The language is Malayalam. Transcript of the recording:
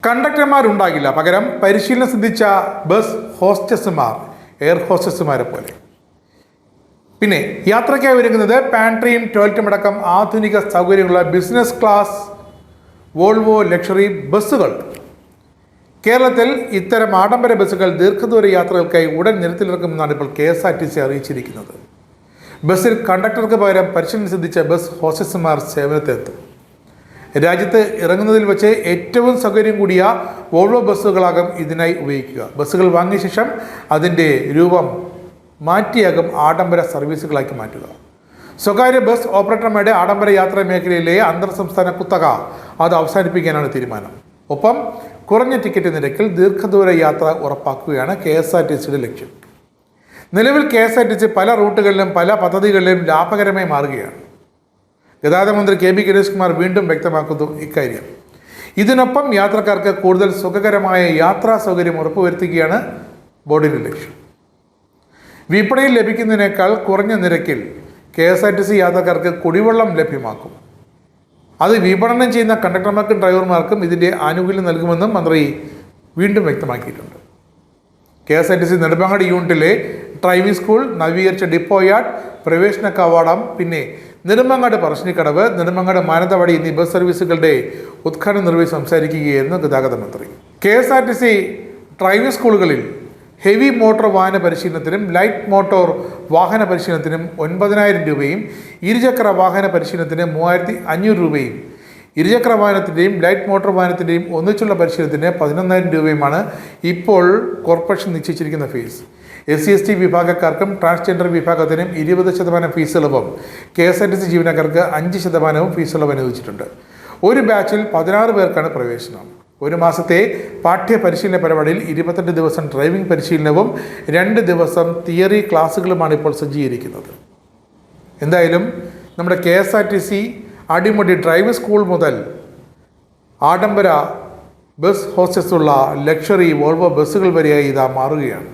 കണ്ടക്ടർമാരുണ്ടാകില്ല, പകരം പരിശീലനം സിദ്ധിച്ച ബസ് ഹോസ്റ്റസുമാർ, എയർ ഹോസ്റ്റസുമാരെ പോലെ. പിന്നെ യാത്രയ്ക്കായി ഒരുങ്ങുന്നത് പാൻട്രിയും ടോയ്ലറ്റും അടക്കം ആധുനിക സൗകര്യങ്ങളുള്ള ബിസിനസ് ക്ലാസ് വോൾവോ ലക്ഷറി ബസ്സുകൾ. കേരളത്തിൽ ഇത്തരം ആഡംബര ബസ്സുകൾ ദീർഘദൂര യാത്രകൾക്കായി ഉടൻ നിരത്തിലിറക്കുമെന്നാണ് ഇപ്പോൾ KSRTC അറിയിച്ചിരിക്കുന്നത്. ബസ്സിൽ കണ്ടക്ടർക്ക് പകരം പരിശീലനം സിദ്ധിച്ച ബസ് ഹോസ്റ്റസുമാർ സേവനത്തിലെത്തും. രാജ്യത്ത് ഇറങ്ങുന്നതിൽ വെച്ച് ഏറ്റവും സൗകര്യം കൂടിയ വോൾവോ ബസ്സുകളാകും ഇതിനായി ഉപയോഗിക്കുക. ബസ്സുകൾ വാങ്ങിയ ശേഷം അതിൻ്റെ രൂപം മാറ്റിയാകും ആഡംബര സർവീസുകളാക്കി മാറ്റുക. സ്വകാര്യ ബസ് ഓപ്പറേറ്റർമാരുടെ ആഡംബര യാത്രാ മേഖലയിലെ അന്തർ സംസ്ഥാന കുത്തക അത് അവസാനിപ്പിക്കാനാണ് തീരുമാനം. ഒപ്പം കുറഞ്ഞ ടിക്കറ്റ് നിരക്കിൽ ദീർഘദൂര യാത്ര ഉറപ്പാക്കുകയാണ് KSRTCയുടെ ലക്ഷ്യം. നിലവിൽ KSRTC പല റൂട്ടുകളിലും പല പദ്ധതികളിലും ലാഭകരമായി മാറുകയാണ്. ഗതാഗത മന്ത്രി KB ഗണേഷ് കുമാർ വീണ്ടും വ്യക്തമാക്കുന്നു ഇക്കാര്യം. ഇതിനൊപ്പം യാത്രക്കാർക്ക് കൂടുതൽ സുഖകരമായ യാത്രാ സൗകര്യം ഉറപ്പുവരുത്തുകയാണ് ബോർഡിൻ്റെ ലക്ഷ്യം. വിപണിയിൽ ലഭിക്കുന്നതിനേക്കാൾ കുറഞ്ഞ നിരക്കിൽ KSRTC യാത്രക്കാർക്ക് കുടിവെള്ളം ലഭ്യമാക്കും. അത് വിപണനം ചെയ്യുന്ന കണ്ടക്ടർമാർക്കും ഡ്രൈവർമാർക്കും ഇതിൻ്റെ ആനുകൂല്യം നൽകുമെന്നും മന്ത്രി വീണ്ടും വ്യക്തമാക്കിയിട്ടുണ്ട്. KSRTC നെടുമങ്ങാട് യൂണിറ്റിലെ ഡ്രൈവിംഗ് സ്കൂൾ, നവീകരിച്ച ഡിപ്പോ യാർഡ്, പ്രവേശന കവാടം, പിന്നെ നെടുമങ്ങാട് പറശ്ശിനിക്കടവ്, നെടുമങ്ങാട് മാനന്തവാടി എന്നീ ബസ് സർവീസുകളുടെ ഉദ്ഘാടനം നിർവഹിച്ച് സംസാരിക്കുകയായിരുന്നു ഗതാഗത മന്ത്രി. KSRTC ഡ്രൈവിംഗ് സ്കൂളുകളിൽ ഹെവി മോട്ടോർ വാഹന പരിശീലനത്തിനും ലൈറ്റ് മോട്ടോർ വാഹന പരിശീലനത്തിനും 9,000 രൂപയും ഇരുചക്ര വാഹന പരിശീലനത്തിന് 3,500 രൂപയും ഇരുചക്ര വാഹനത്തിൻ്റെയും ലൈറ്റ് മോട്ടോർ വാഹനത്തിൻ്റെയും ഒന്നിച്ചുള്ള പരിശീലനത്തിന് 11,000 രൂപയുമാണ് ഇപ്പോൾ കോർപ്പറേഷൻ നിശ്ചയിച്ചിരിക്കുന്ന ഫീസ്. SC/ST വിഭാഗക്കാർക്കും ട്രാൻസ്ജെൻഡർ വിഭാഗത്തിനും 20% ഫീസ് ഇളവും KSRTC ജീവനക്കാർക്ക് 5% ഫീസ് ഇളവ് അനുവദിച്ചിട്ടുണ്ട്. ഒരു ബാച്ചിൽ 16 പേർക്കാണ് പ്രവേശനം. ഒരു മാസത്തെ പാഠ്യ പരിശീലന പരിപാടിയിൽ 22 ദിവസം ഡ്രൈവിംഗ് പരിശീലനവും 2 ദിവസം തിയറി ക്ലാസ്സുകളുമാണ് ഇപ്പോൾ സജ്ജീകരിക്കുന്നത്. എന്തായാലും നമ്മുടെ KSRTC അടിമുടി ഡ്രൈവിംഗ് സ്കൂൾ മുതൽ ആഡംബര ബസ് ഹോസ്റ്റസുള്ള ലക്ഷറി വോൾവോ ബസ്സുകൾ വരെയായി ഇതാ മാറുകയാണ്.